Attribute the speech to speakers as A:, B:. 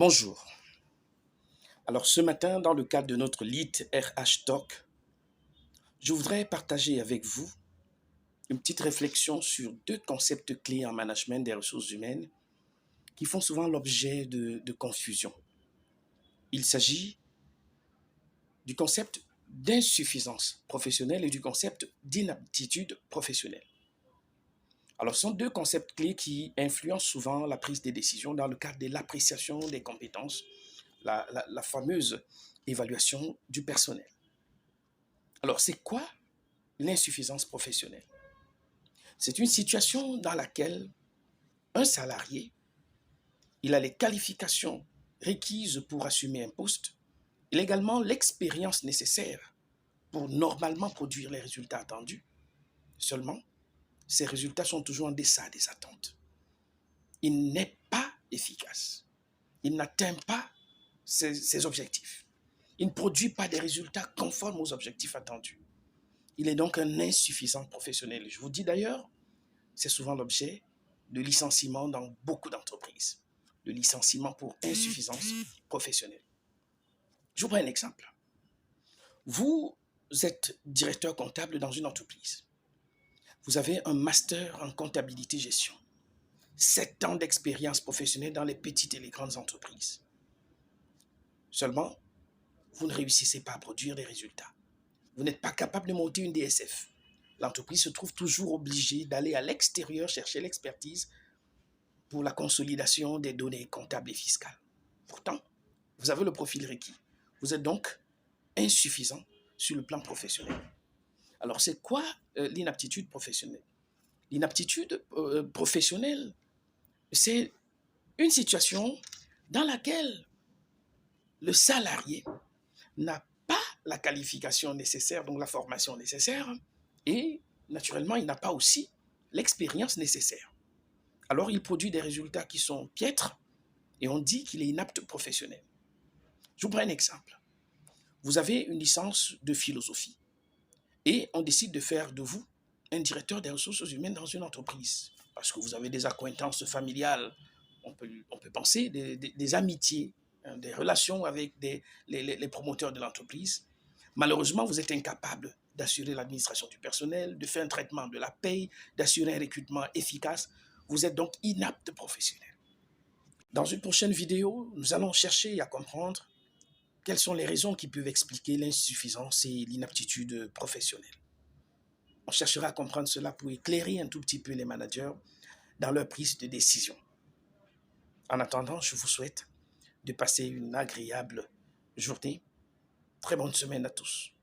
A: Bonjour. Alors ce matin, dans le cadre de notre Lead RH Talk, je voudrais partager avec vous une petite réflexion sur deux concepts clés en management des ressources humaines qui font souvent l'objet de confusion. Il s'agit du concept d'insuffisance professionnelle et du concept d'inaptitude professionnelle. Alors ce sont deux concepts clés qui influencent souvent la prise des décisions dans le cadre de l'appréciation des compétences, la fameuse évaluation du personnel. Alors, c'est quoi l'insuffisance professionnelle? C'est une situation dans laquelle un salarié, il a les qualifications requises pour assumer un poste, il a également l'expérience nécessaire pour normalement produire les résultats attendus. Seulement, ces résultats sont toujours en deçà des attentes. Il n'est pas efficace. Il n'atteint pas ses objectifs. Il ne produit pas des résultats conformes aux objectifs attendus. Il est donc un insuffisant professionnel. Je vous dis d'ailleurs, c'est souvent l'objet de licenciements dans beaucoup d'entreprises. Le licenciement pour insuffisance professionnelle. Je vous prends un exemple. Vous êtes directeur comptable dans une entreprise. Vous avez un master en comptabilité-gestion. 7 ans d'expérience professionnelle dans les petites et les grandes entreprises. Seulement, vous ne réussissez pas à produire des résultats. Vous n'êtes pas capable de monter une DSF. L'entreprise se trouve toujours obligée d'aller à l'extérieur chercher l'expertise pour la consolidation des données comptables et fiscales. Pourtant, vous avez le profil requis. Vous êtes donc insuffisant sur le plan professionnel. Alors, c'est quoi l'inaptitude professionnelle? L'inaptitude professionnelle, c'est une situation dans laquelle le salarié n'a pas la qualification nécessaire, donc la formation nécessaire, et naturellement, il n'a pas aussi l'expérience nécessaire. Alors, il produit des résultats qui sont piètres et on dit qu'il est inapte professionnel. Je vous prends un exemple. Vous avez une licence de philosophie et on décide de faire de vous un directeur des ressources humaines dans une entreprise parce que vous avez des accointances familiales, on peut penser des amitiés, des relations avec les promoteurs de l'entreprise. Malheureusement, vous êtes incapable d'assurer l'administration du personnel, de faire un traitement de la paye, d'assurer un recrutement efficace. Vous êtes donc inapte professionnel. Dans une prochaine vidéo, nous allons chercher à comprendre quelles sont les raisons qui peuvent expliquer l'insuffisance et l'inaptitude professionnelle. On cherchera à comprendre cela pour éclairer un tout petit peu les managers dans leur prise de décision. En attendant, je vous souhaite de passer une agréable journée. Très bonne semaine à tous.